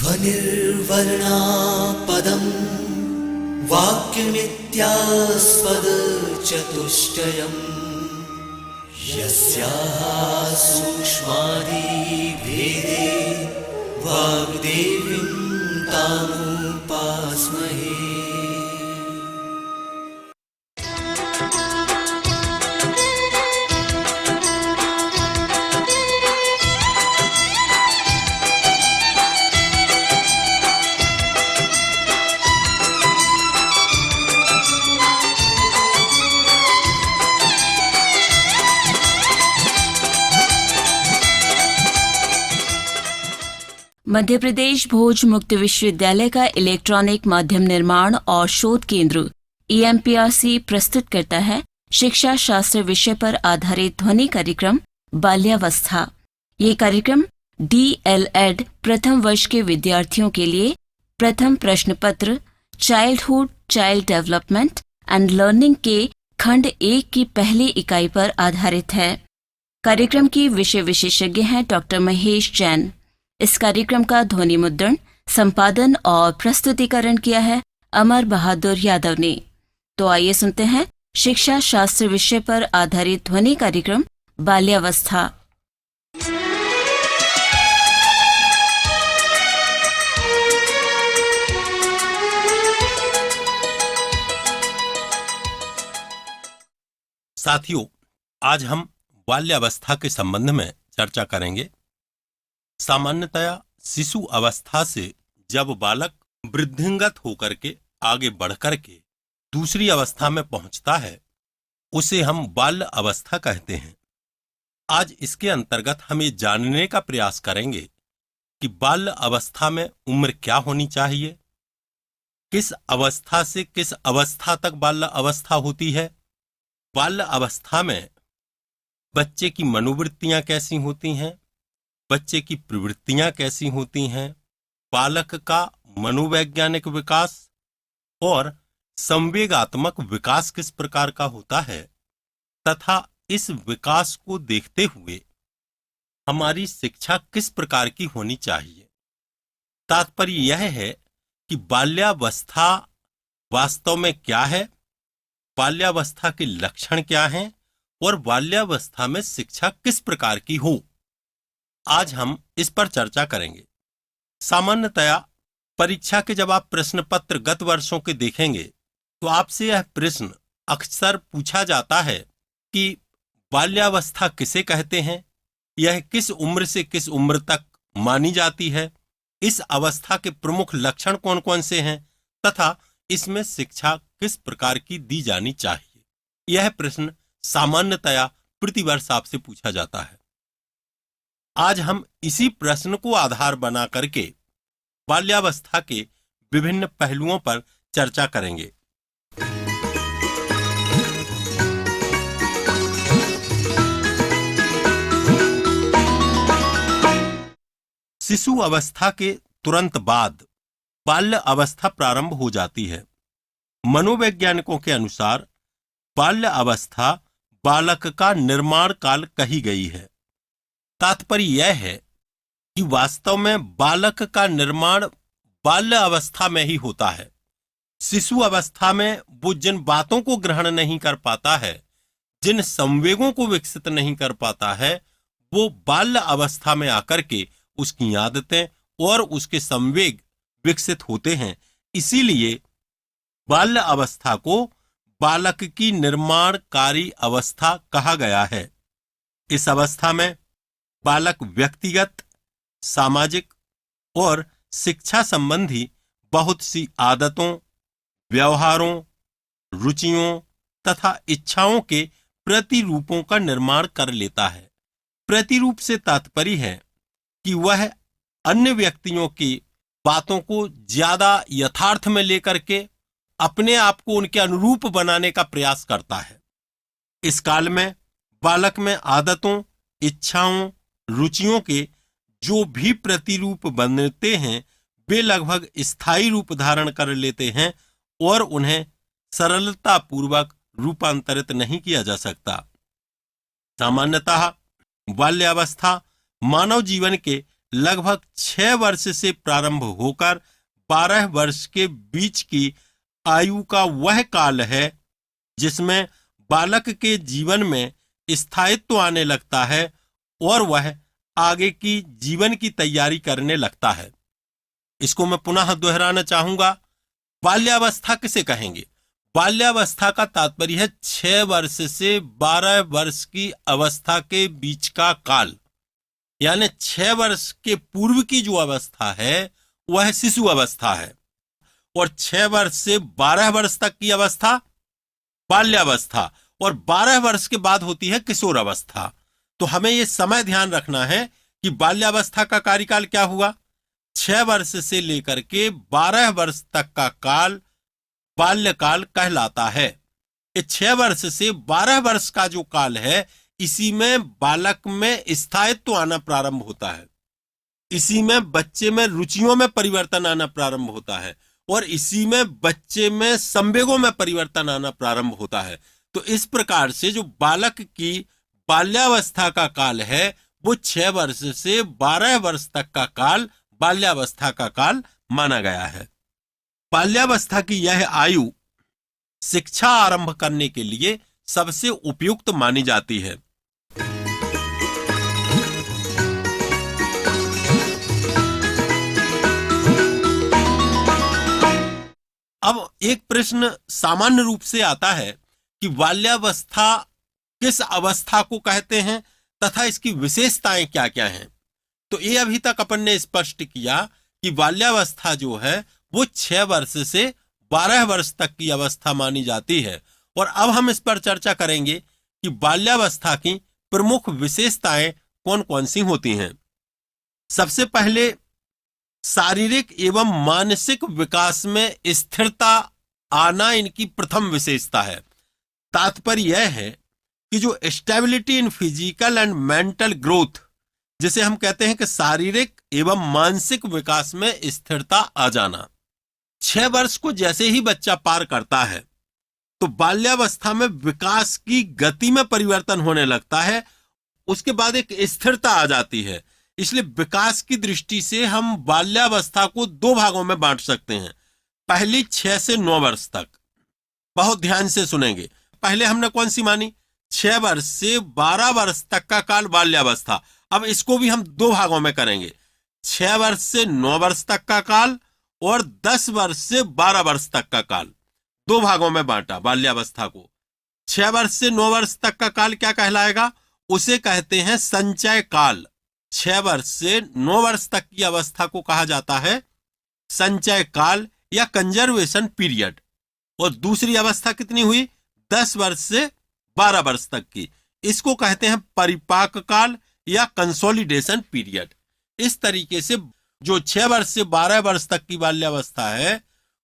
ध्वनिर्वर्णा पदम् वाक्यमित्यास्पदचतुष्टयम् यस्याः सूक्ष्मादिभेदे वाग्देवीं तामुपास्महे। मध्य प्रदेश भोज मुक्त विश्वविद्यालय का इलेक्ट्रॉनिक माध्यम निर्माण और शोध केंद्र EMPRC प्रस्तुत करता है शिक्षा शास्त्र विषय पर आधारित ध्वनि कार्यक्रम बाल्यावस्था। ये कार्यक्रम DLED प्रथम वर्ष के विद्यार्थियों के लिए प्रथम प्रश्न पत्र childhood child development and learning के खंड 1 की पहली इकाई पर आधारित है। कार्यक्रम की विषय विशेषज्ञ हैं डॉक्टर महेश जैन। इस कार्यक्रम का ध्वनि मुद्रण, संपादन और प्रस्तुतिकरण किया है अमर बहादुर यादव ने। तो आइए सुनते हैं शिक्षा शास्त्र विषय पर आधारित ध्वनि कार्यक्रम बाल्यावस्था। साथियों, आज हम बाल्यावस्था के संबंध में चर्चा करेंगे। सामान्यतया शिशु अवस्था से जब बालक वृद्धिंगत होकर के आगे बढ़कर के दूसरी अवस्था में पहुंचता है, उसे हम बाल्य अवस्था कहते हैं। आज इसके अंतर्गत हम ये जानने का प्रयास करेंगे कि बाल्य अवस्था में उम्र क्या होनी चाहिए, किस अवस्था से किस अवस्था तक बाल्य अवस्था होती है, बाल्य अवस्था में बच्चे की मनोवृत्तियां कैसी होती हैं, बच्चे की प्रवृत्तियां कैसी होती हैं, बालक का मनोवैज्ञानिक विकास और संवेगात्मक विकास किस प्रकार का होता है, तथा इस विकास को देखते हुए हमारी शिक्षा किस प्रकार की होनी चाहिए। तात्पर्य यह है कि बाल्यावस्था वास्तव में क्या है, बाल्यावस्था के लक्षण क्या हैं और बाल्यावस्था में शिक्षा किस प्रकार की हो। आज हम इस पर चर्चा करेंगे। सामान्यतया परीक्षा के जब आप प्रश्न पत्र गत वर्षों के देखेंगे तो आपसे यह प्रश्न अक्सर पूछा जाता है कि बाल्यावस्था किसे कहते हैं, यह किस उम्र से किस उम्र तक मानी जाती है, इस अवस्था के प्रमुख लक्षण कौन कौन से हैं तथा इसमें शिक्षा किस प्रकार की दी जानी चाहिए। यह प्रश्न सामान्यतया प्रतिवर्ष आपसे पूछा जाता है। आज हम इसी प्रश्न को आधार बना करके बाल्यावस्था के विभिन्न पहलुओं पर चर्चा करेंगे। शिशु अवस्था के तुरंत बाद बाल्य अवस्था प्रारंभ हो जाती है। मनोवैज्ञानिकों के अनुसार बाल्य अवस्था बालक का निर्माण काल कही गई है। तात्पर्य यह है कि वास्तव में बालक का निर्माण बाल्य अवस्था में ही होता है। शिशु अवस्था में वो जिन बातों को ग्रहण नहीं कर पाता है, जिन संवेगों को विकसित नहीं कर पाता है, वो बाल्य अवस्था में आकर के उसकी आदतें और उसके संवेग विकसित होते हैं। इसीलिए बाल्य अवस्था को बालक की निर्माणकारी अवस्था कहा गया है। इस अवस्था में बालक व्यक्तिगत, सामाजिक और शिक्षा संबंधी बहुत सी आदतों, व्यवहारों, रुचियों तथा इच्छाओं के प्रतिरूपों का निर्माण कर लेता है। प्रतिरूप से तात्पर्य है कि वह अन्य व्यक्तियों की बातों को ज्यादा यथार्थ में लेकर के अपने आप को उनके अनुरूप बनाने का प्रयास करता है। इस काल में बालक में आदतों, इच्छाओं, रुचियों के जो भी प्रतिरूप बनते हैं वे लगभग स्थायी रूप धारण कर लेते हैं और उन्हें सरलता पूर्वक रूपांतरित नहीं किया जा सकता। सामान्यतः बाल्यावस्था मानव जीवन के लगभग 6 वर्ष से प्रारंभ होकर 12 वर्ष के बीच की आयु का वह काल है जिसमें बालक के जीवन में स्थायित्व आने लगता है और वह आगे की जीवन की तैयारी करने लगता है। इसको मैं पुनः दोहराना चाहूंगा। बाल्यावस्था किसे कहेंगे? बाल्यावस्था का तात्पर्य है 6 वर्ष से 12 वर्ष की अवस्था के बीच का काल, यानी 6 वर्ष के पूर्व की जो अवस्था है वह शिशु अवस्था है, और 6 वर्ष से 12 वर्ष तक की अवस्था बाल्यावस्था, और 12 वर्ष के बाद होती है किशोर अवस्था। तो हमें यह समय ध्यान रखना है कि बाल्यावस्था का कार्यकाल क्या हुआ। 6 वर्ष से लेकर के 12 वर्ष तक का काल बाल्यकाल कहलाता है। ये 6 वर्ष से 12 वर्ष का जो काल है, इसी में बालक में स्थायित्व आना प्रारंभ होता है, इसी में बच्चे में रुचियों में परिवर्तन आना प्रारंभ होता है, और इसी में बच्चे में संवेगों में परिवर्तन आना प्रारंभ होता है। तो इस प्रकार से जो बालक की बाल्यावस्था का काल है वो 6 वर्ष से 12 वर्ष तक का काल बाल्यावस्था का काल माना गया है। बाल्यावस्था की यह आयु शिक्षा आरंभ करने के लिए सबसे उपयुक्त मानी जाती है। अब एक प्रश्न सामान्य रूप से आता है कि बाल्यावस्था किस अवस्था को कहते हैं तथा इसकी विशेषताएं क्या क्या हैं। तो ये अभी तक अपन ने स्पष्ट किया कि बाल्यावस्था जो है वो 6 वर्ष से 12 वर्ष तक की अवस्था मानी जाती है, और अब हम इस पर चर्चा करेंगे कि बाल्यावस्था की प्रमुख विशेषताएं कौन कौन सी होती हैं। सबसे पहले शारीरिक एवं मानसिक विकास में स्थिरता आना इनकी प्रथम विशेषता है। तात्पर्य यह है कि जो stability in physical and mental growth, जिसे हम कहते हैं कि शारीरिक एवं मानसिक विकास में स्थिरता आ जाना। 6 वर्ष को जैसे ही बच्चा पार करता है तो बाल्यावस्था में विकास की गति में परिवर्तन होने लगता है, उसके बाद एक स्थिरता आ जाती है। इसलिए विकास की दृष्टि से हम बाल्यावस्था को 2 भागों में बांट सकते हैं। पहली 6 से 9 वर्ष तक, बहुत ध्यान से सुनेंगे। पहले हमने कौन सी मानी? 6 वर्ष से 12 वर्ष तक का काल बाल्यावस्था। अब इसको भी हम 2 भागों में करेंगे, 6 वर्ष से 9 वर्ष तक का काल और 10 वर्ष से 12 वर्ष तक का काल। 2 भागों में बांटा बाल्यावस्था को। 6 वर्ष से 9 वर्ष तक का काल क्या कहलाएगा? उसे कहते हैं संचय काल। 6 वर्ष से 9 वर्ष तक की अवस्था को कहा जाता है संचय काल या कंजर्वेशन पीरियड। और दूसरी अवस्था कितनी हुई? 10 वर्ष से 12 वर्ष तक की, इसको कहते हैं परिपाक काल या कंसोलिडेशन पीरियड। इस तरीके से जो 6 वर्ष से 12 वर्ष तक की बाल्यावस्था है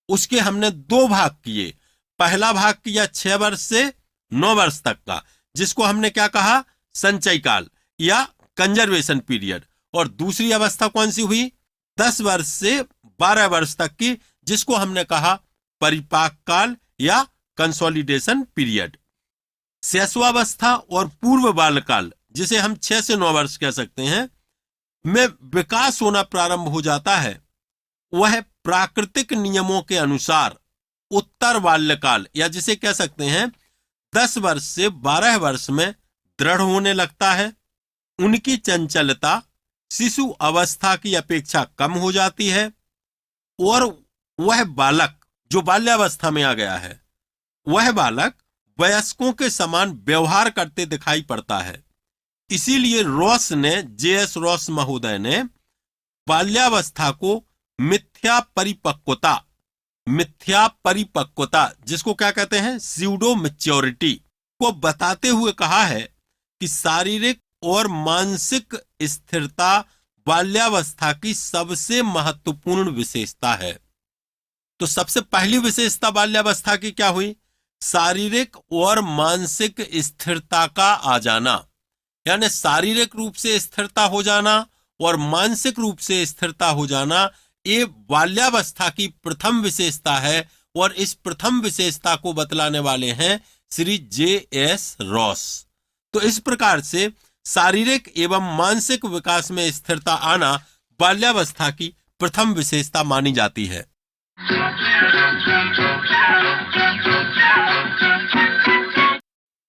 उसके हमने 2 भाग किए। पहला भाग किया 6 वर्ष से 9 वर्ष तक का, जिसको हमने क्या कहा? संचय काल या कंजर्वेशन पीरियड। और दूसरी अवस्था कौन सी हुई? 10 वर्ष से 12 वर्ष तक की, जिसको हमने कहा परिपाक काल या कंसोलिडेशन पीरियड। शैशवावस्था और पूर्व बालकाल, जिसे हम 6 से 9 वर्ष कह सकते हैं, में विकास होना प्रारंभ हो जाता है। वह प्राकृतिक नियमों के अनुसार उत्तर बाल्यकाल या जिसे कह सकते हैं 10 वर्ष से 12 वर्ष में दृढ़ होने लगता है। उनकी चंचलता शिशु अवस्था की अपेक्षा कम हो जाती है और वह बालक जो बाल्यावस्था में आ गया है, वह बालक वयस्कों के समान व्यवहार करते दिखाई पड़ता है। इसीलिए रॉस ने, J.S. रॉस महोदय ने बाल्यावस्था को मिथ्या परिपक्वता जिसको क्या कहते हैं स्यूडो मैच्योरिटी को बताते हुए कहा है कि शारीरिक और मानसिक स्थिरता बाल्यावस्था की सबसे महत्वपूर्ण विशेषता है। तो सबसे पहली विशेषता बाल्यावस्था की क्या हुई? शारीरिक और मानसिक स्थिरता का आ जाना, यानी शारीरिक रूप से स्थिरता हो जाना और मानसिक रूप से स्थिरता हो जाना, ये बाल्यावस्था की प्रथम विशेषता है। और इस प्रथम विशेषता को बतलाने वाले हैं श्री J.S. रॉस। तो इस प्रकार से शारीरिक एवं मानसिक विकास में स्थिरता आना बाल्यावस्था की प्रथम विशेषता मानी जाती है।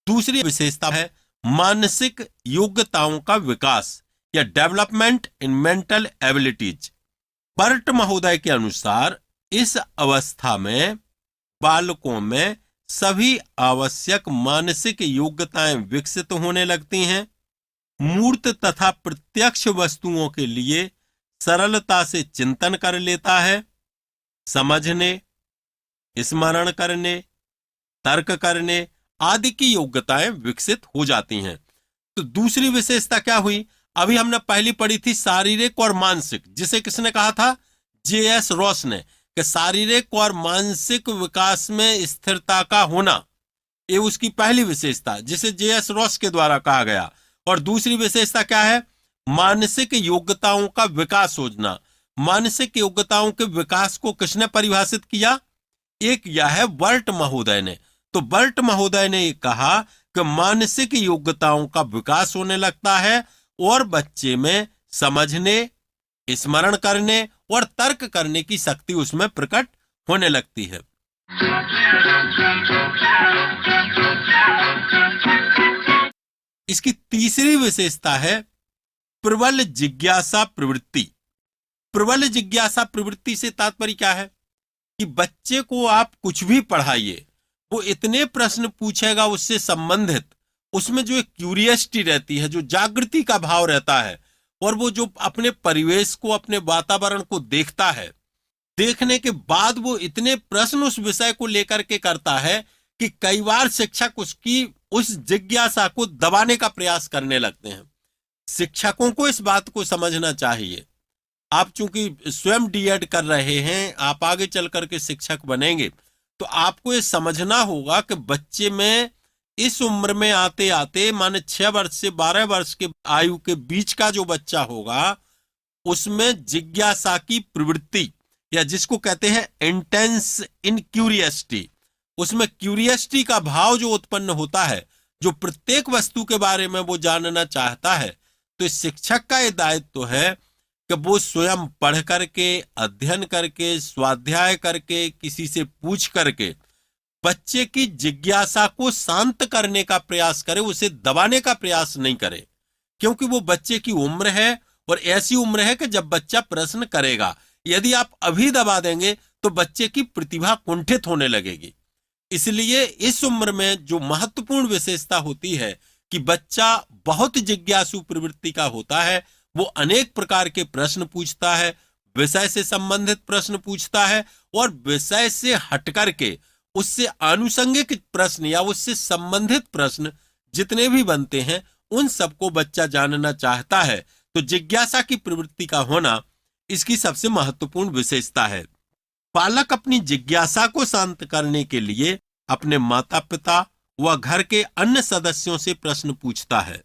दूसरी विशेषता है मानसिक योग्यताओं का विकास या development in mental abilities. Burt महोदय के अनुसार इस अवस्था में बालकों में सभी आवश्यक मानसिक योग्यताएं विकसित होने लगती हैं। मूर्त तथा प्रत्यक्ष वस्तुओं के लिए सरलता से चिंतन कर लेता है। समझने, स्मरण करने, तर्क करने आदि की योग्यताएं विकसित हो जाती हैं। तो दूसरी विशेषता क्या हुई? अभी हमने पहली पढ़ी थी शारीरिक और मानसिक, जिसे किसने कहा था? J.S. रॉस ने, कि शारीरिक और मानसिक विकास में स्थिरता का होना, ये उसकी पहली विशेषता, जिसे J.S. रॉस के द्वारा कहा गया। और दूसरी विशेषता क्या है? मानसिक योग्यताओं का विकास होना। मानसिक योग्यताओं के विकास को किसने परिभाषित किया? एक यह है बर्ट महोदय ने। तो बर्ट महोदय ने ये कहा कि मानसिक योग्यताओं का विकास होने लगता है और बच्चे में समझने, स्मरण करने और तर्क करने की शक्ति उसमें प्रकट होने लगती है। इसकी तीसरी विशेषता है प्रबल जिज्ञासा प्रवृत्ति। प्रबल जिज्ञासा प्रवृत्ति से तात्पर्य क्या है? कि बच्चे को आप कुछ भी पढ़ाइए, वो इतने प्रश्न पूछेगा उससे संबंधित, उसमें जो एक क्यूरियसिटी रहती है, जो जागृति का भाव रहता है, और वो जो अपने परिवेश को, अपने वातावरण को देखता है, देखने के बाद वो इतने प्रश्न उस विषय को लेकर के करता है कि कई बार शिक्षक उसकी उस जिज्ञासा को दबाने का प्रयास करने लगते हैं। शिक्षकों को इस बात को समझना चाहिए। आप चूंकि स्वयं D.Ed कर रहे हैं, आप आगे चल करके शिक्षक बनेंगे, तो आपको ये समझना होगा कि बच्चे में इस उम्र में आते आते, माने 6 वर्ष से 12 वर्ष के आयु के बीच का जो बच्चा होगा, उसमें जिज्ञासा की प्रवृत्ति, या जिसको कहते हैं इंटेंस इन क्यूरियसिटी, उसमें क्यूरियसिटी का भाव जो उत्पन्न होता है, जो प्रत्येक वस्तु के बारे में वो जानना चाहता है। तो इस शिक्षक का ये दायित्व है कि वो स्वयं पढ़ करके, अध्ययन करके, स्वाध्याय करके, किसी से पूछ करके बच्चे की जिज्ञासा को शांत करने का प्रयास करे, उसे दबाने का प्रयास नहीं करे। क्योंकि वो बच्चे की उम्र है, और ऐसी उम्र है कि जब बच्चा प्रश्न करेगा। यदि आप अभी दबा देंगे तो बच्चे की प्रतिभा कुंठित होने लगेगी। इसलिए इस उम्र में जो महत्वपूर्ण विशेषता होती है कि बच्चा बहुत जिज्ञासु प्रवृत्ति का होता है, वो अनेक प्रकार के प्रश्न पूछता है, विषय से संबंधित प्रश्न पूछता है, और विषय से हटकर के उससे आनुषंगिक प्रश्न या उससे संबंधित प्रश्न जितने भी बनते हैं, उन सबको बच्चा जानना चाहता है। तो जिज्ञासा की प्रवृत्ति का होना इसकी सबसे महत्वपूर्ण विशेषता है। बालक अपनी जिज्ञासा को शांत करने के लिए अपने माता पिता व घर के अन्य सदस्यों से प्रश्न पूछता है।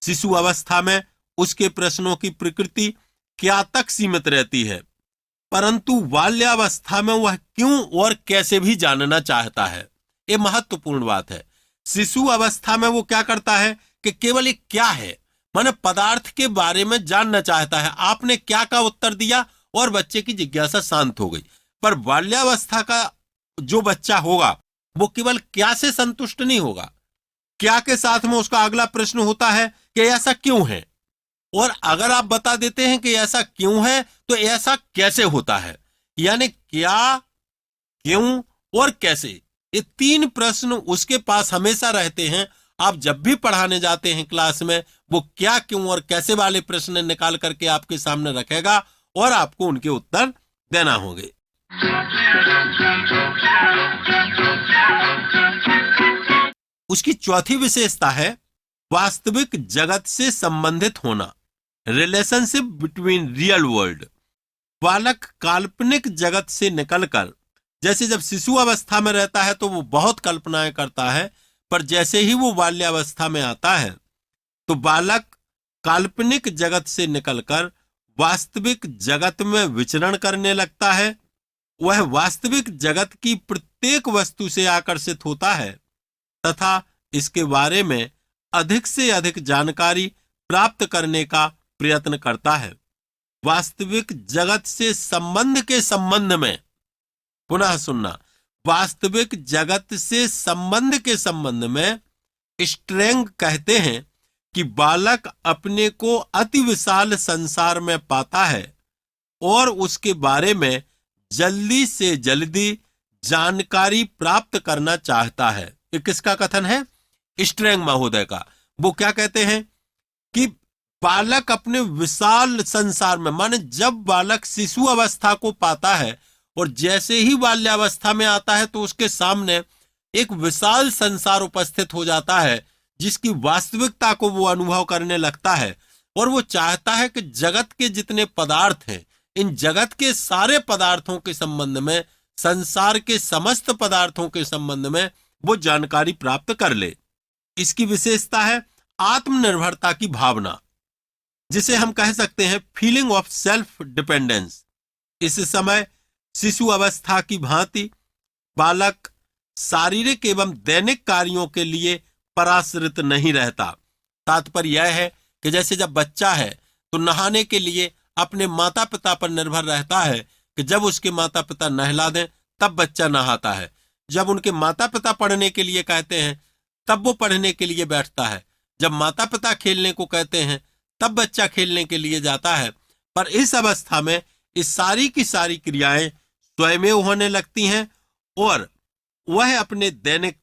शिशु अवस्था में उसके प्रश्नों की प्रकृति क्या तक सीमित रहती है, परंतु बाल्यावस्था में वह क्यों और कैसे भी जानना चाहता है। ये महत्वपूर्ण बात है। शिशु अवस्था में वो क्या करता है कि केवल एक क्या है, माने पदार्थ के बारे में जानना चाहता है। आपने क्या का उत्तर दिया और बच्चे की जिज्ञासा शांत हो गई। पर बाल्यावस्था का जो बच्चा होगा वो केवल क्या से संतुष्ट नहीं होगा, क्या के साथ में उसका अगला प्रश्न होता है कि ऐसा क्यों है, और अगर आप बता देते हैं कि ऐसा क्यों है तो ऐसा कैसे होता है। यानी क्या, क्यों और कैसे, ये 3 प्रश्न उसके पास हमेशा रहते हैं। आप जब भी पढ़ाने जाते हैं क्लास में, वो क्या, क्यों और कैसे वाले प्रश्न निकाल करके आपके सामने रखेगा और आपको उनके उत्तर देना होंगे। उसकी चौथी विशेषता है वास्तविक जगत से संबंधित होना, रिलेशनशिप बिटवीन रियल वर्ल्ड। बालक काल्पनिक जगत से निकलकर, जैसे जब शिशु अवस्था में रहता है तो वो बहुत कल्पनाएं करता है, पर जैसे ही वो बाल्यावस्था में आता है तो बालक काल्पनिक जगत से निकलकर वास्तविक जगत में विचरण करने लगता है। वह वास्तविक जगत की प्रत्येक वस्तु से आकर्षित होता है तथा इसके बारे में अधिक से अधिक जानकारी प्राप्त करने का प्रयत्न करता है। वास्तविक जगत से संबंध के संबंध में, पुनः सुनना, वास्तविक जगत से संबंध के संबंध में स्ट्रेंग कहते हैं कि बालक अपने को अति विशाल संसार में पाता है और उसके बारे में जल्दी से जल्दी जानकारी प्राप्त करना चाहता है। ये किसका कथन है? स्ट्रेंग महोदय का। वो क्या कहते हैं कि बालक अपने विशाल संसार में, माने जब बालक शिशु अवस्था को पाता है और जैसे ही बाल्यावस्था में आता है तो उसके सामने एक विशाल संसार उपस्थित हो जाता है जिसकी वास्तविकता को वो अनुभव करने लगता है और वो चाहता है कि जगत के जितने पदार्थ हैं, इन जगत के सारे पदार्थों के संबंध में, संसार के समस्त पदार्थों के संबंध में वो जानकारी प्राप्त कर ले। इसकी विशेषता है आत्मनिर्भरता की भावना, जिसे हम कह सकते हैं फीलिंग ऑफ सेल्फ डिपेंडेंस। इस समय शिशु अवस्था की भांति बालक शारीरिक एवं दैनिक कार्यों के लिए पराश्रित नहीं रहता। तात्पर्य यह है कि जैसे जब बच्चा है तो नहाने के लिए अपने माता पिता पर निर्भर रहता है कि जब उसके माता पिता नहला दें तब बच्चा नहाता है, जब उनके माता पिता पढ़ने के लिए कहते हैं तब वो पढ़ने के लिए बैठता है, जब माता पिता खेलने को कहते हैं तब बच्चा खेलने के लिए जाता है। पर इस अवस्था में इस सारी की सारी क्रियाएं स्वयं होने लगती हैं और वह अपने दैनिक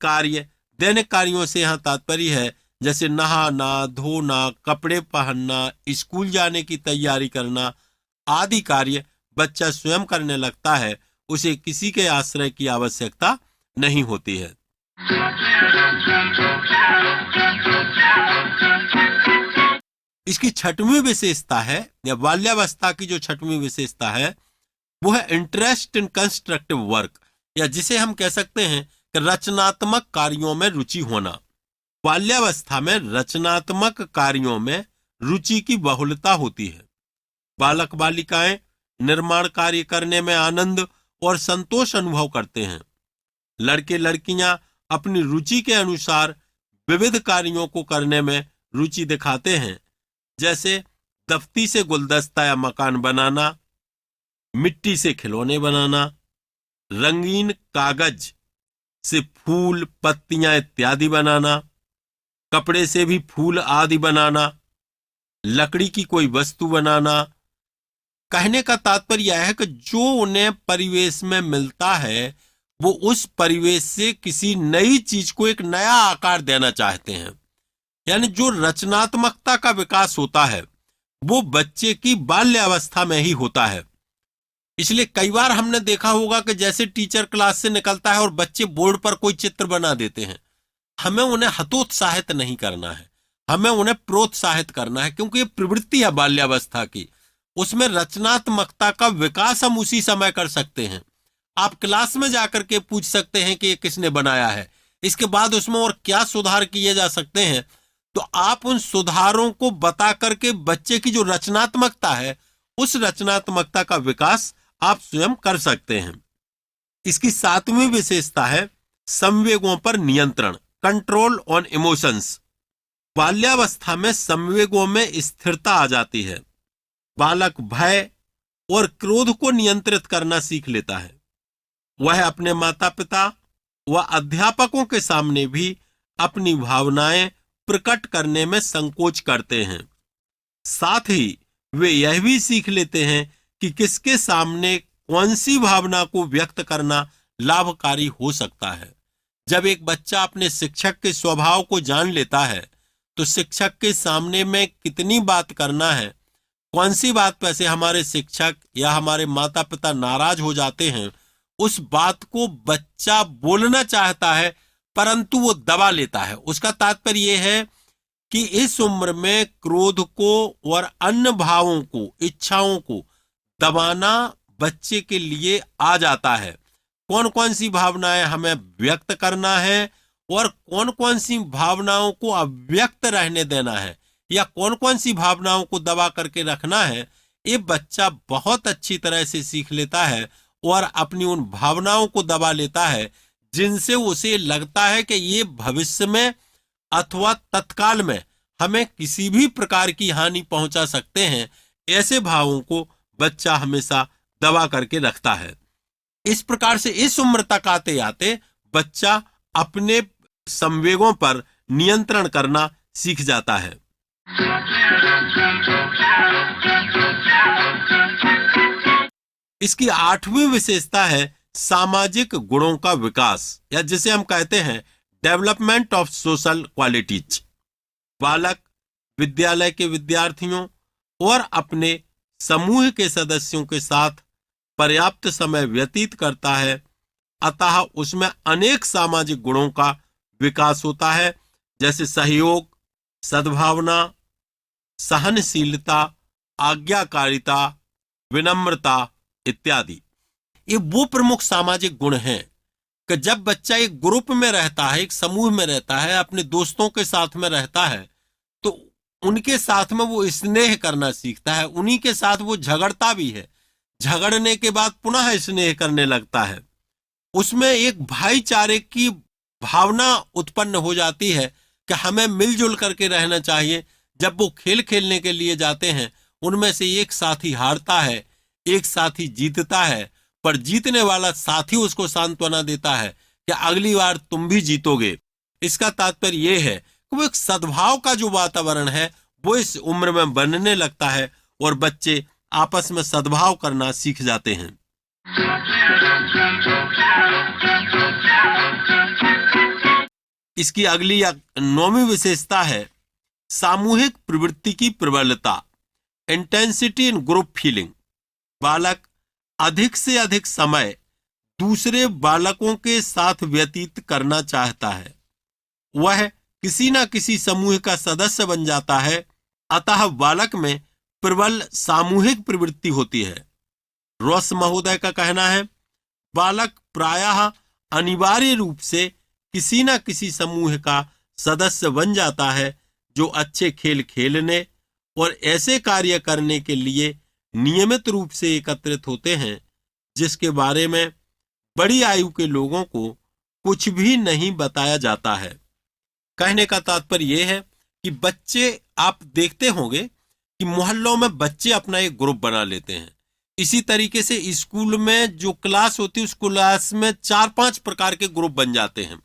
कार्यों से यहाँ तात्पर्य है जैसे नहाना, धोना, कपड़े पहनना, स्कूल जाने की तैयारी करना आदि कार्य बच्चा स्वयं करने लगता है। उसे किसी के आश्रय की आवश्यकता नहीं होती है। इसकी छठवीं विशेषता है, या बाल्यावस्था की जो छठवीं विशेषता है, वो है इंटरेस्ट इन कंस्ट्रक्टिव वर्क, या जिसे हम कह सकते हैं कि रचनात्मक कार्यों में रुचि होना। बाल्यावस्था में रचनात्मक कार्यों में रुचि की बहुलता होती है। बालक बालिकाएं निर्माण कार्य करने में आनंद और संतोष अनुभव करते हैं। लड़के लड़कियां अपनी रुचि के अनुसार विविध कार्यों को करने में रुचि दिखाते हैं, जैसे दफ्ती से गुलदस्ता या मकान बनाना, मिट्टी से खिलौने बनाना, रंगीन कागज से फूल, पत्तियां इत्यादि बनाना, कपड़े से भी फूल आदि बनाना, लकड़ी की कोई वस्तु बनाना। कहने का तात्पर्य यह है कि जो उन्हें परिवेश में मिलता है वो उस परिवेश से किसी नई चीज को एक नया आकार देना चाहते हैं। यानी जो रचनात्मकता का विकास होता है वो बच्चे की बाल्यावस्था में ही होता है। इसलिए कई बार हमने देखा होगा कि जैसे टीचर क्लास से निकलता है और बच्चे बोर्ड पर कोई चित्र बना देते हैं, हमें उन्हें हतोत्साहित नहीं करना है, हमें उन्हें प्रोत्साहित करना है, क्योंकि ये प्रवृत्ति है बाल्यावस्था की। उसमें रचनात्मकता का विकास हम उसी समय कर सकते हैं। आप क्लास में जाकर के पूछ सकते हैं कि ये किसने बनाया है, इसके बाद उसमें और क्या सुधार किए जा सकते हैं, तो आप उन सुधारों को बता करके बच्चे की जो रचनात्मकता है उस रचनात्मकता का विकास आप स्वयं कर सकते हैं। इसकी सातवीं विशेषता है संवेगों पर नियंत्रण, कंट्रोल ऑन इमोशंस। बाल्यावस्था में संवेगों में स्थिरता आ जाती है। बालक भय और क्रोध को नियंत्रित करना सीख लेता है। वह अपने माता पिता व अध्यापकों के सामने भी अपनी भावनाएं प्रकट करने में संकोच करते हैं। साथ ही वे यह भी सीख लेते हैं कि किसके सामने कौन सी भावना को व्यक्त करना लाभकारी हो सकता है। जब एक बच्चा अपने शिक्षक के स्वभाव को जान लेता है तो शिक्षक के सामने में कितनी बात करना है, कौन सी बात पर से हमारे शिक्षक या हमारे माता पिता नाराज हो जाते हैं, उस बात को बच्चा बोलना चाहता है परंतु वो दबा लेता है। उसका तात्पर्य यह है कि इस उम्र में क्रोध को और अन्य भावों को, इच्छाओं को दबाना बच्चे के लिए आ जाता है। कौन कौन सी भावनाएं हमें व्यक्त करना है और कौन कौन सी भावनाओं को अव्यक्त रहने देना है, या कौन कौन सी भावनाओं को दबा करके रखना है, ये बच्चा बहुत अच्छी तरह से सीख लेता है और अपनी उन भावनाओं को दबा लेता है जिनसे उसे लगता है कि ये भविष्य में अथवा तत्काल में हमें किसी भी प्रकार की हानि पहुंचा सकते हैं। ऐसे भावों को बच्चा हमेशा दबा करके रखता है। इस प्रकार से इस उम्र तक आते आते बच्चा अपने संवेगों पर नियंत्रण करना सीख जाता है। इसकी 8वीं विशेषता है सामाजिक गुणों का विकास, या जिसे हम कहते हैं डेवलपमेंट ऑफ सोशल क्वालिटीज। बालक विद्यालय के विद्यार्थियों और अपने समूह के सदस्यों के साथ पर्याप्त समय व्यतीत करता है, अतः उसमें अनेक सामाजिक गुणों का विकास होता है, जैसे सहयोग, सद्भावना, सहनशीलता, आज्ञाकारिता, विनम्रता इत्यादि। ये वो प्रमुख सामाजिक गुण हैं कि जब बच्चा एक ग्रुप में रहता है, एक समूह में रहता है, अपने दोस्तों के साथ में रहता है, तो उनके साथ में वो स्नेह करना सीखता है, उन्हीं के साथ वो झगड़ता भी है, झगड़ने के बाद पुनः स्नेह करने लगता है। उसमें एक भाईचारे की भावना उत्पन्न हो जाती है कि हमें मिलजुल करके रहना चाहिए। जब वो खेल खेलने के लिए जाते हैं, उनमें से एक साथी हारता है, एक साथी जीतता है, पर जीतने वाला साथी उसको सांत्वना देता है कि अगली बार तुम भी जीतोगे। इसका तात्पर्य यह है कि वो एक सद्भाव का जो वातावरण है वो इस उम्र में बनने लगता है और बच्चे आपस में सद्भाव करना सीख जाते हैं। इसकी अगली 9वीं विशेषता है सामूहिक प्रवृत्ति की प्रबलता, इंटेंसिटी इन ग्रुप फीलिंग। बालक अधिक से अधिक समय दूसरे बालकों के साथ व्यतीत करना चाहता है, वह किसी न किसी समूह का सदस्य बन जाता है, अतः बालक में प्रबल सामूहिक प्रवृत्ति होती है। रॉस महोदय का कहना है, बालक प्रायः अनिवार्य रूप से किसी न किसी समूह का सदस्य बन जाता है जो अच्छे खेल खेलने और ऐसे कार्य करने के लिए नियमित रूप से एकत्रित होते हैं जिसके बारे में बड़ी आयु के लोगों को कुछ भी नहीं बताया जाता है। कहने का तात्पर्य यह है कि बच्चे, आप देखते होंगे कि मोहल्लों में बच्चे अपना एक ग्रुप बना लेते हैं। इसी तरीके से स्कूल में जो क्लास होती है उस क्लास में 4-5 प्रकार के ग्रुप बन जाते हैं,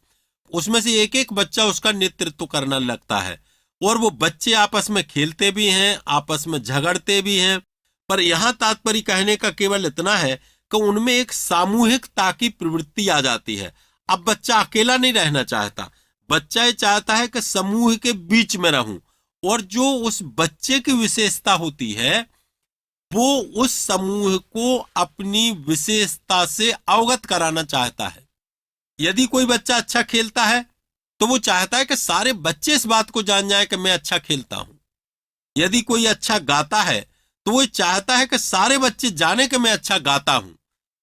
उसमें से एक एक बच्चा उसका नेतृत्व करने लगता है और वो बच्चे आपस में खेलते भी हैं, आपस में झगड़ते भी हैं। पर यहां तात्पर्य कहने का केवल इतना है कि उनमें एक सामूहिकता की प्रवृत्ति आ जाती है। अब बच्चा अकेला नहीं रहना चाहता, बच्चा ये चाहता है कि समूह के बीच में रहूं, और जो उस बच्चे की विशेषता होती है वो उस समूह को अपनी विशेषता से अवगत कराना चाहता है। यदि कोई बच्चा अच्छा खेलता है तो वो चाहता है कि सारे बच्चे इस बात को जान जाए कि मैं अच्छा खेलता हूं। यदि कोई अच्छा गाता है तो वो चाहता है कि सारे बच्चे जाने कि मैं अच्छा गाता हूं।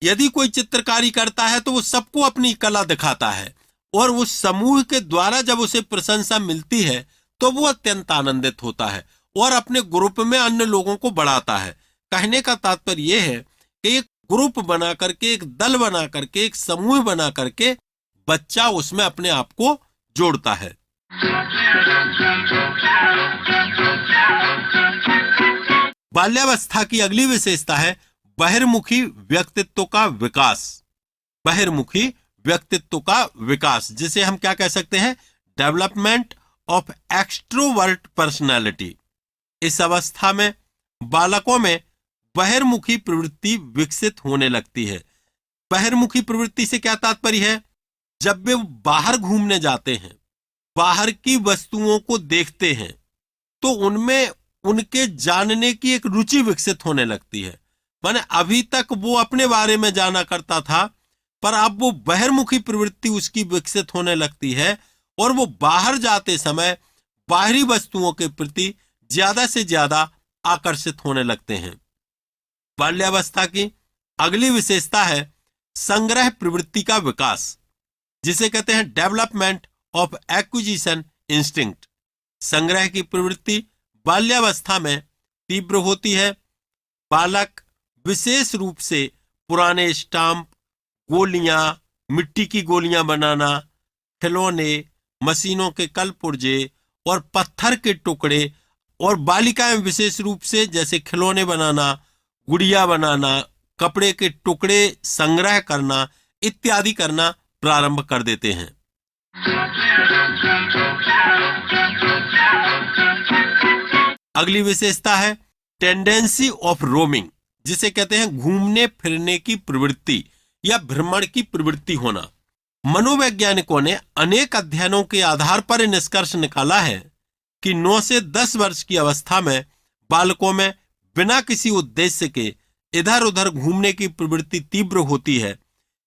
यदि कोई चित्रकारी करता है तो वो सबको अपनी कला दिखाता है, और उस समूह के द्वारा जब उसे प्रशंसा मिलती है तो वो अत्यंत आनंदित होता है और अपने ग्रुप में अन्य लोगों को बढ़ाता है। कहने का तात्पर्य यह है कि एक ग्रुप बना करके, एक दल बना करके, एक समूह बना करके बच्चा उसमें अपने आप को जोड़ता है। बाल्यावस्था की अगली विशेषता है बहिर्मुखी व्यक्तित्व का विकास। बहिर्मुखी व्यक्तित्व का विकास, जिसे हम क्या कह सकते हैं, डेवलपमेंट ऑफ एक्सट्रोवर्ट पर्सनालिटी। इस अवस्था में बालकों में बहिर्मुखी प्रवृत्ति विकसित होने लगती है। बहिर्मुखी प्रवृत्ति से क्या तात्पर्य है, जब वे बाहर घूमने जाते हैं, बाहर की वस्तुओं को देखते हैं, तो उनमें उनके जानने की एक रुचि विकसित होने लगती है। माने अभी तक वो अपने बारे में जाना करता था, पर अब वो बहिर्मुखी प्रवृत्ति उसकी विकसित होने लगती है और वो बाहर जाते समय बाहरी वस्तुओं के प्रति ज्यादा से ज्यादा आकर्षित होने लगते हैं। बाल्यावस्था की अगली विशेषता है संग्रह प्रवृत्ति का विकास, जिसे कहते हैं डेवलपमेंट ऑफ एक्विजिशन इंस्टिंक्ट। संग्रह की प्रवृत्ति बाल्यावस्था में तीव्र होती है। बालक विशेष रूप से पुराने स्टाम्प, गोलियां, मिट्टी की गोलियां बनाना, खिलौने, मशीनों के कलपुर्जे और पत्थर के टुकड़े और बालिकाएं विशेष रूप से जैसे खिलौने बनाना, गुड़िया बनाना, कपड़े के टुकड़े संग्रह करना इत्यादि करना प्रारंभ कर देते हैं। अगली विशेषता है टेंडेंसी ऑफ रोमिंग, जिसे कहते हैं घूमने फिरने की प्रवृत्ति या भ्रमण की प्रवृत्ति होना। मनोवैज्ञानिकों ने अनेक अध्ययनों के आधार पर निष्कर्ष निकाला है कि 9 से 10 वर्ष की अवस्था में बालकों में बिना किसी उद्देश्य के इधर उधर घूमने की प्रवृत्ति तीव्र होती है।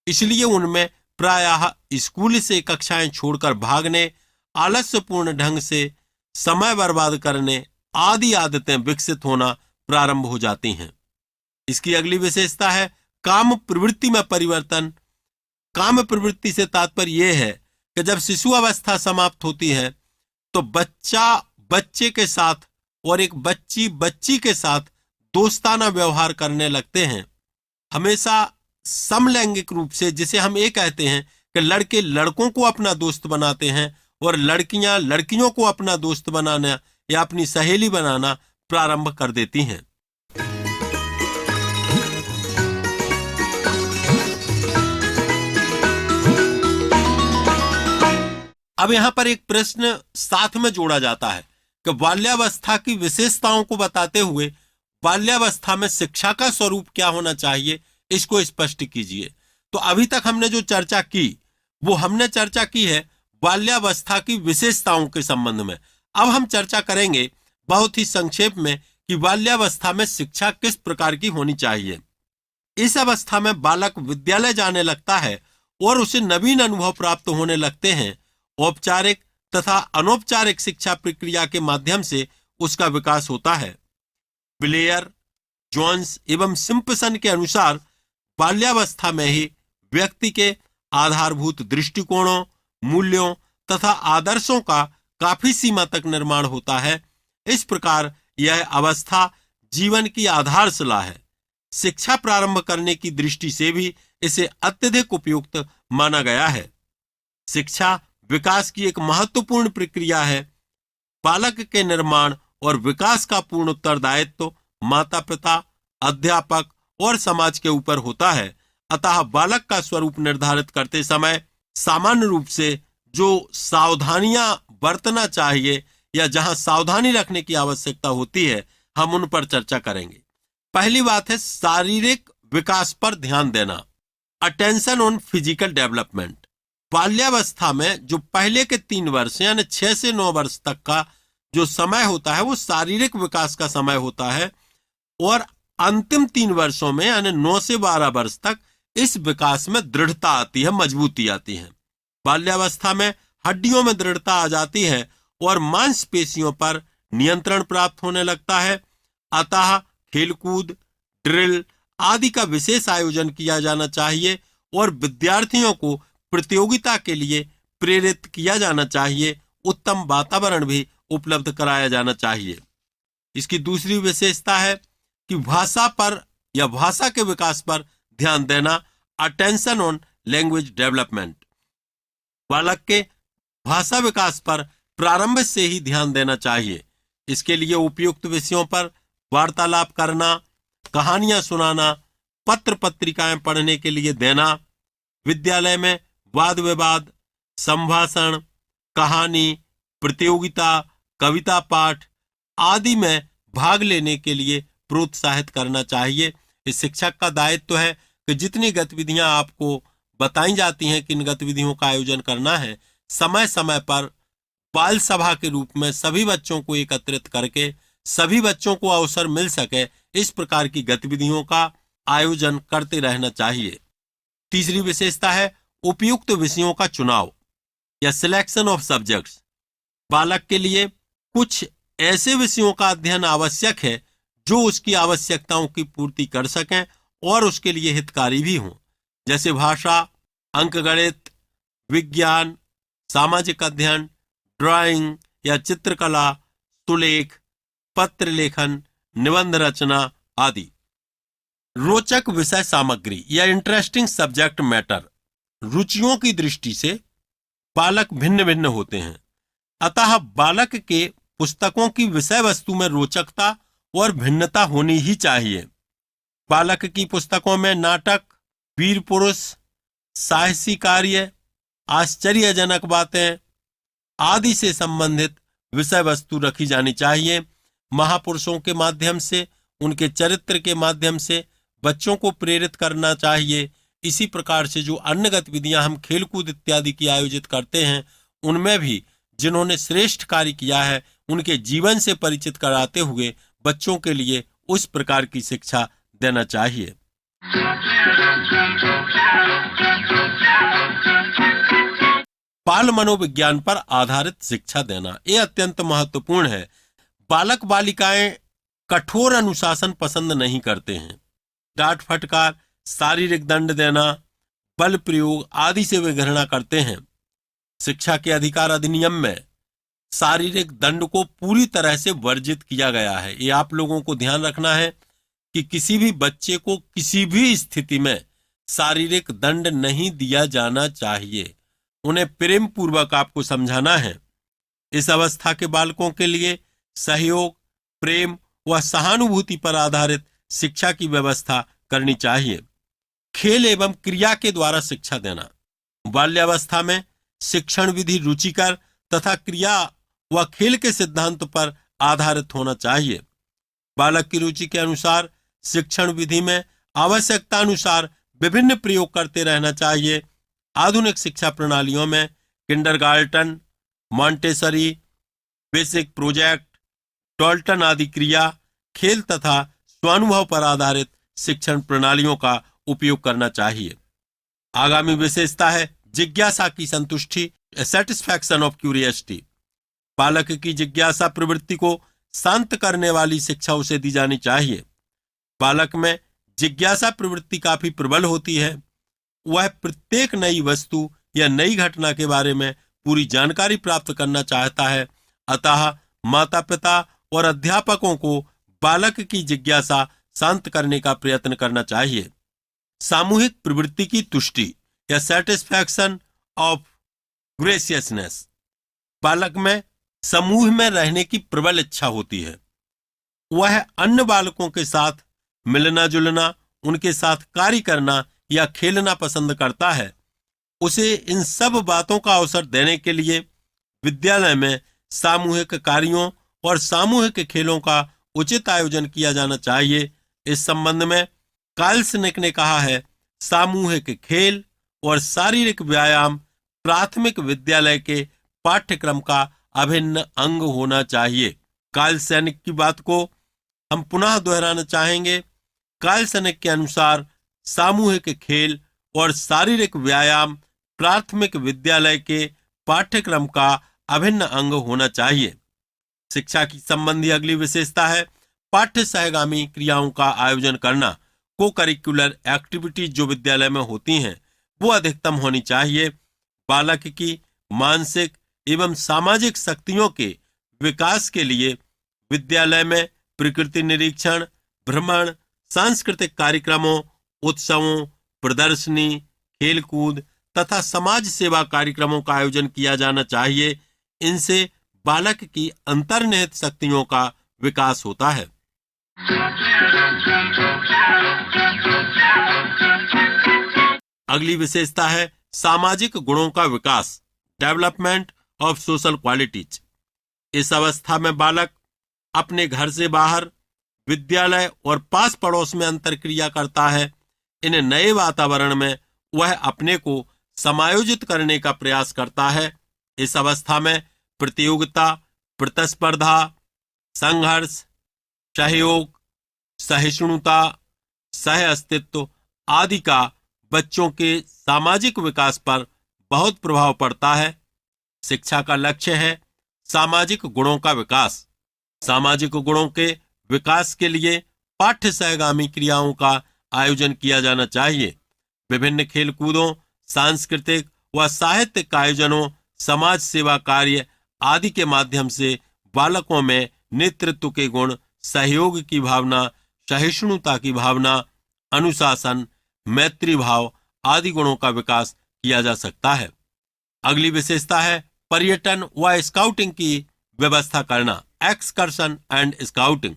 इसलिए उनमें प्रायः स्कूल से कक्षाएं छोड़कर भागने, आलस्यपूर्ण ढंग से समय बर्बाद करने आदि आदतें विकसित होना प्रारंभ हो जाती हैं। इसकी अगली विशेषता है काम प्रवृत्ति में परिवर्तन। काम प्रवृत्ति से तात्पर्य यह है कि जब शिशु अवस्था समाप्त होती है तो बच्चा बच्चे के साथ और एक बच्ची बच्ची के साथ दोस्ताना व्यवहार करने लगते हैं। हमेशा समलैंगिक रूप से, जिसे हम ये कहते हैं कि लड़के लड़कों को अपना दोस्त बनाते हैं और लड़कियां लड़कियों को अपना दोस्त बनाना या अपनी सहेली बनाना प्रारंभ कर देती हैं। अब यहां पर एक प्रश्न साथ में जोड़ा जाता है कि बाल्यावस्था की विशेषताओं को बताते हुए बाल्यावस्था में शिक्षा का स्वरूप क्या होना चाहिए, इसको स्पष्ट कीजिए। तो अभी तक हमने जो चर्चा की वो हमने चर्चा की है बाल्यावस्था की विशेषताओं के संबंध में। अब हम चर्चा करेंगे बहुत ही संक्षेप में कि बाल्यावस्था में शिक्षा किस प्रकार की होनी चाहिए। इस अवस्था में बालक विद्यालय जाने लगता है और उसे नवीन अनुभव प्राप्त होने लगते हैं। औपचारिक तथा अनौपचारिक शिक्षा प्रक्रिया के माध्यम से उसका विकास होता है। ब्लेयर, जोन्स एवं सिम्पसन के अनुसार बाल्यावस्था में ही व्यक्ति के आधारभूत दृष्टिकोणों, मूल्यों तथा आदर्शों का काफी सीमा तक निर्माण होता है। इस प्रकार यह अवस्था जीवन की आधारशिला है। शिक्षा प्रारंभ करने की दृष्टि से भी इसे अत्यधिक उपयुक्त माना गया है। शिक्षा विकास की एक महत्वपूर्ण प्रक्रिया है। बालक के निर्माण और विकास का पूर्ण उत्तरदायित्व माता पिता, अध्यापक और समाज के ऊपर होता है। अतः बालक का स्वरूप निर्धारित करते समय सामान्य रूप से जो सावधानियां बरतना चाहिए या जहां सावधानी रखने की आवश्यकता होती है, हम उन पर चर्चा करेंगे। पहली बात है शारीरिक विकास पर ध्यान देना, अटेंशन ऑन फिजिकल डेवलपमेंट। बाल्यावस्था में जो पहले के 3 वर्ष यानी 6 से 9 वर्ष तक का जो समय होता है वो शारीरिक विकास का समय होता है और अंतिम 3 वर्षों में यानी 9 से 12 वर्ष तक इस विकास में दृढ़ता आती है, मजबूती आती है। बाल्यावस्था में हड्डियों में दृढ़ता आ जाती है और मांसपेशियों पर नियंत्रण प्राप्त होने लगता है। अतः खेलकूद, ड्रिल आदि का विशेष आयोजन किया जाना चाहिए और विद्यार्थियों को प्रतियोगिता के लिए प्रेरित किया जाना चाहिए। उत्तम वातावरण भी उपलब्ध कराया जाना चाहिए। इसकी दूसरी विशेषता है कि भाषा पर या भाषा के विकास पर ध्यान देना, अटेंशन ऑन लैंग्वेज डेवलपमेंट। बालक के भाषा विकास पर प्रारंभ से ही ध्यान देना चाहिए। इसके लिए उपयुक्त विषयों पर वार्तालाप करना, कहानियां सुनाना, पत्र पत्रिकाएं पढ़ने के लिए देना, विद्यालय में वाद विवाद, संभाषण, कहानी, प्रतियोगिता, कविता पाठ आदि में भाग लेने के लिए प्रोत्साहित करना चाहिए। इस शिक्षक का दायित्व है कि जितनी गतिविधियां आपको बताई जाती हैं कि इन गतिविधियों का आयोजन करना है, समय समय पर बाल सभा के रूप में सभी बच्चों को एकत्रित करके सभी बच्चों को अवसर मिल सके, इस प्रकार की गतिविधियों का आयोजन करते रहना चाहिए। तीसरी विशेषता है उपयुक्त विषयों का चुनाव या सिलेक्शन ऑफ सब्जेक्ट्स। बालक के लिए कुछ ऐसे विषयों का अध्ययन आवश्यक है जो उसकी आवश्यकताओं की पूर्ति कर सकें और उसके लिए हितकारी भी हों, जैसे भाषा, अंकगणित, विज्ञान, सामाजिक अध्ययन, ड्राइंग या चित्रकला, सुलेख, पत्र लेखन, निबंध रचना आदि। रोचक विषय सामग्री या इंटरेस्टिंग सब्जेक्ट मैटर। रुचियों की दृष्टि से बालक भिन्न भिन्न होते हैं, अतः बालक के पुस्तकों की विषय वस्तु में रोचकता और भिन्नता होनी ही चाहिए। बालक की पुस्तकों में नाटक, वीर पुरुष, साहसी कार्य, आश्चर्यजनक बातें आदि से संबंधित विषय वस्तु रखी जानी चाहिए। महापुरुषों के माध्यम से, उनके चरित्र के माध्यम से बच्चों को प्रेरित करना चाहिए। इसी प्रकार से जो अन्य गतिविधियां हम खेलकूद इत्यादि की आयोजित करते हैं, उनमें भी जिन्होंने श्रेष्ठ कार्य किया है उनके जीवन से परिचित कराते हुए बच्चों के लिए उस प्रकार की शिक्षा देना चाहिए। बाल मनोविज्ञान पर आधारित शिक्षा देना ये अत्यंत महत्वपूर्ण है। बालक बालिकाएं कठोर अनुशासन पसंद नहीं करते हैं। डांट फटकार, शारीरिक दंड देना, बल प्रयोग आदि से वे घृणा करते हैं। शिक्षा के अधिकार अधिनियम में शारीरिक दंड को पूरी तरह से वर्जित किया गया है। ये आप लोगों को ध्यान रखना है कि किसी भी बच्चे को किसी भी स्थिति में शारीरिक दंड नहीं दिया जाना चाहिए। उन्हें प्रेम पूर्वक आपको समझाना है। इस अवस्था के बालकों के लिए सहयोग, प्रेम व सहानुभूति पर आधारित शिक्षा की व्यवस्था करनी चाहिए। खेल एवं क्रिया के द्वारा शिक्षा देना। बाल्यावस्था में शिक्षण विधि रुचिकर तथा क्रिया व खेल के सिद्धांत पर आधारित होना चाहिए। बालक की रुचि के अनुसार शिक्षण विधि में आवश्यकता अनुसार विभिन्न प्रयोग करते रहना चाहिए। आधुनिक शिक्षा प्रणालियों में kindergarten, Montessori, basic project, Dalton आदि क्रिया, खेल तथा स्वानुभव पर आधारित शिक्षण प्रणालियों का उपयोग करना चाहिए। आगामी विशेषता है जिज्ञासा की संतुष्टि, सेटिस्फैक्शन ऑफ क्यूरियोसिटी। बालक की जिज्ञासा प्रवृत्ति को शांत करने वाली शिक्षा उसे दी जानी चाहिए। बालक में जिज्ञासा प्रवृत्ति काफी प्रबल होती है। वह प्रत्येक नई वस्तु या नई घटना के बारे में पूरी जानकारी प्राप्त करना चाहता है। अतः माता पिता और अध्यापकों को बालक की जिज्ञासा शांत करने का प्रयत्न करना चाहिए। सामूहिक प्रवृत्ति की तुष्टि या सेटिस्फैक्शन ऑफ ग्रेसियसनेस। बालक में समूह में रहने की प्रबल इच्छा होती है। वह अन्य बालकों के साथ मिलना जुलना, उनके साथ कार्य करना या खेलना पसंद करता है। उसे इन सब बातों का अवसर देने के लिए विद्यालय में सामूहिक कार्यों और सामूहिक खेलों का उचित आयोजन किया जाना चाहिए। इस संबंध में कार्लसनिक ने कहा है, सामूहिक खेल और शारीरिक व्यायाम प्राथमिक विद्यालय के पाठ्यक्रम का अभिन्न अंग होना चाहिए। कार्लसनिक की बात को हम पुनः दोहराना चाहेंगे। कार्लसनिक के अनुसार सामूहिक खेल और शारीरिक व्यायाम प्राथमिक विद्यालय के पाठ्यक्रम का अभिन्न अंग होना चाहिए। शिक्षा की संबंधी अगली विशेषता है पाठ्य सहगामी क्रियाओं का आयोजन करना। को करिकुलर एक्टिविटीज जो विद्यालय में होती हैं वो अधिकतम होनी चाहिए। बालक की मानसिक एवं सामाजिक शक्तियों के विकास के लिए विद्यालय में प्रकृति निरीक्षण, भ्रमण, सांस्कृतिक कार्यक्रमों, उत्सवों, प्रदर्शनी, खेलकूद तथा समाज सेवा कार्यक्रमों का आयोजन किया जाना चाहिए। इनसे बालक की अंतर्निहित शक्तियों का विकास होता है। अगली विशेषता है सामाजिक गुणों का विकास, डेवलपमेंट ऑफ सोशल क्वालिटीज। इस अवस्था में बालक अपने घर से बाहर, विद्यालय और पास पड़ोस में अंतरक्रिया करता है। इन नए वातावरण में वह अपने को समायोजित करने का प्रयास करता है। इस अवस्था में प्रतियोगिता, प्रतिस्पर्धा, संघर्ष, सहयोग, सहिष्णुता, सह अस्तित्व आदि का बच्चों के सामाजिक विकास पर बहुत प्रभाव पड़ता है। शिक्षा का लक्ष्य है सामाजिक गुणों का विकास। सामाजिक गुणों के विकास के लिए पाठ्य सहगामी क्रियाओं का आयोजन किया जाना चाहिए। विभिन्न खेलकूदों, सांस्कृतिक व साहित्यिक आयोजनों, समाज सेवा कार्य आदि के माध्यम से बालकों में नेतृत्व के गुण, सहयोग की भावना, सहिष्णुता की भावना, अनुशासन, मैत्री भाव आदि गुणों का विकास किया जा सकता है। अगली विशेषता है पर्यटन व स्काउटिंग की व्यवस्था करना, एक्सकर्शन एंड स्काउटिंग।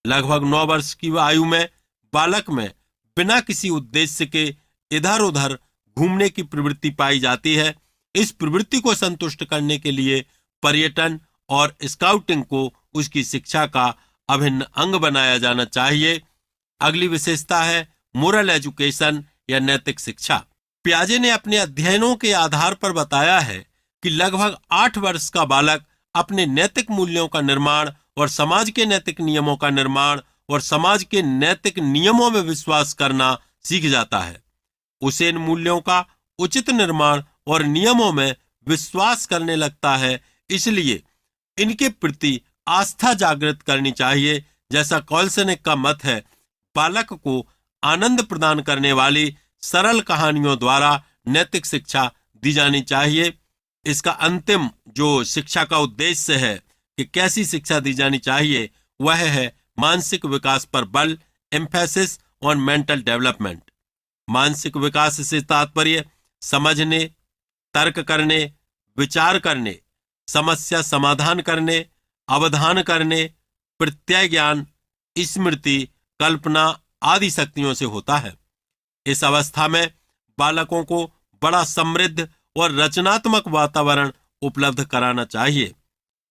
लगभग 9 वर्ष की आयु में बालक में बिना किसी उद्देश्य के इधर उधर घूमने की प्रवृत्ति पाई जाती है। इस प्रवृत्ति को संतुष्ट करने के लिए पर्यटन और स्काउटिंग को उसकी शिक्षा का अभिन्न अंग बनाया जाना चाहिए। अगली विशेषता है मोरल एजुकेशन या नैतिक शिक्षा। पियाजे ने अपने अध्ययनों के आधार पर बताया है कि लगभग 8 वर्ष का बालक अपने नैतिक मूल्यों का निर्माण और समाज के नैतिक नियमों का निर्माण और समाज के नैतिक नियमों में विश्वास करना सीख जाता है। उसे इन मूल्यों का उचित निर्माण और नियमों में विश्वास करने लगता है, इसलिए इनके प्रति आस्था जागृत करनी चाहिए। जैसा कॉल्सनेक का मत है, बालक को आनंद प्रदान करने वाली सरल कहानियों द्वारा नैतिक शिक्षा दी जानी चाहिए। इसका अंतिम जो शिक्षा का उद्देश्य है कि कैसी शिक्षा दी जानी चाहिए, वह है मानसिक विकास पर बल, एम्फेसिस ऑन मेंटल डेवलपमेंट। मानसिक विकास से तात्पर्य समझने, तर्क करने, विचार करने, समस्या समाधान करने, अवधान करने, प्रत्यय ज्ञान, स्मृति, कल्पना आदि शक्तियों से होता है। इस अवस्था में बालकों को बड़ा समृद्ध और रचनात्मक वातावरण उपलब्ध कराना चाहिए।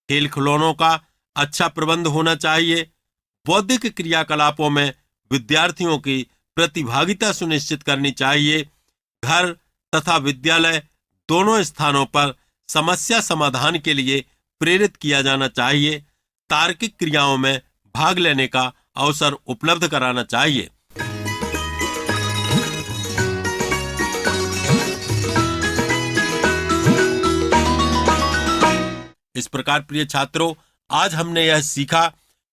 खेल खिलौनों का अच्छा प्रबंध होना चाहिए। बौद्धिक क्रियाकलापों में विद्यार्थियों की प्रतिभागिता सुनिश्चित करनी चाहिए। घर तथा विद्यालय दोनों स्थानों पर समस्या समाधान के लिए प्रेरित किया जाना चाहिए। तार्किक क्रियाओं में भाग लेने का अवसर उपलब्ध कराना चाहिए। इस प्रकार प्रिय छात्रों, आज हमने यह सीखा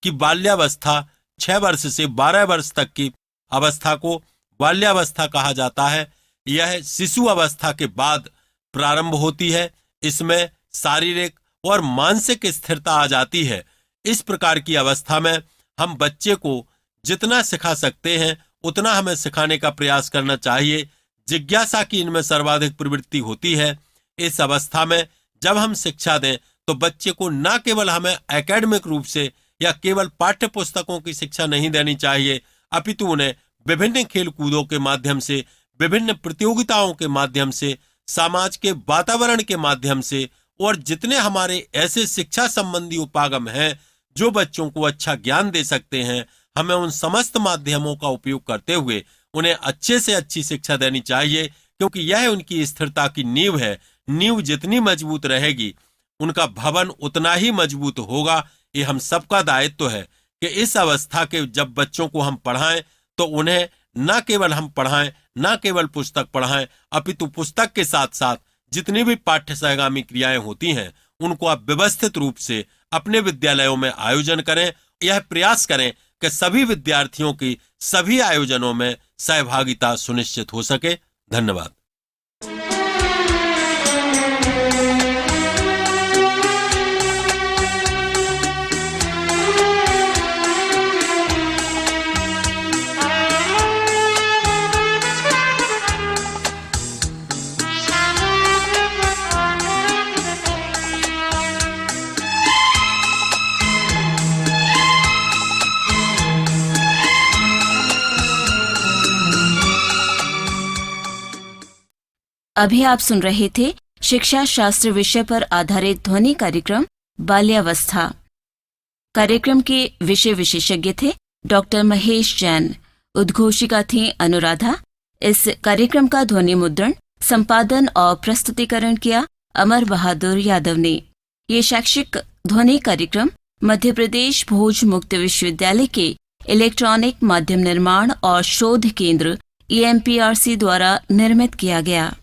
कि बाल्यावस्था 6 वर्ष से 12 वर्ष तक की अवस्था को बाल्यावस्था कहा जाता है। यह शिशु अवस्था के बाद प्रारंभ होती है। इसमें शारीरिक और मानसिक स्थिरता आ जाती है। इस प्रकार की अवस्था में हम बच्चे को जितना सिखा सकते हैं उतना हमें सिखाने का प्रयास करना चाहिए। जिज्ञासा की इनमें सर्वाधिक प्रवृत्ति होती है। इस अवस्था में जब हम शिक्षा दें तो बच्चे को न केवल हमें एकेडमिक रूप से या केवल पाठ्य पुस्तकों की शिक्षा नहीं देनी चाहिए, अपितु उन्हें विभिन्न खेल कूदों के माध्यम से, विभिन्न प्रतियोगिताओं के माध्यम से, समाज के वातावरण के माध्यम से और जितने हमारे ऐसे शिक्षा संबंधी उपागम हैं जो बच्चों को अच्छा ज्ञान दे सकते हैं, हमें उन समस्त माध्यमों का उपयोग करते हुए उन्हें अच्छे से अच्छी शिक्षा देनी चाहिए, क्योंकि यह उनकी स्थिरता की नींव है। नींव जितनी मजबूत रहेगी उनका भवन उतना ही मजबूत होगा। ये हम सबका दायित्व है कि इस अवस्था के जब बच्चों को हम पढ़ाएं तो उन्हें न केवल हम पढ़ाएं, न केवल पुस्तक पढ़ाएं, अपितु पुस्तक के साथ साथ जितनी भी पाठ्य सहगामी क्रियाएं होती हैं उनको आप व्यवस्थित रूप से अपने विद्यालयों में आयोजन करें। यह प्रयास करें कि सभी विद्यार्थियों की सभी आयोजनों में सहभागिता सुनिश्चित हो सके। धन्यवाद। अभी आप सुन रहे थे शिक्षा शास्त्र विषय पर आधारित ध्वनि कार्यक्रम बाल्यावस्था। कार्यक्रम के विषय विशेषज्ञ थे डॉक्टर महेश जैन। उद्घोषिका थी अनुराधा। इस कार्यक्रम का ध्वनि मुद्रण, संपादन और प्रस्तुतिकरण किया अमर बहादुर यादव ने। ये शैक्षिक ध्वनि कार्यक्रम मध्य प्रदेश भोज मुक्त विश्वविद्यालय के इलेक्ट्रॉनिक माध्यम निर्माण और शोध केंद्र EMPRC द्वारा निर्मित किया गया।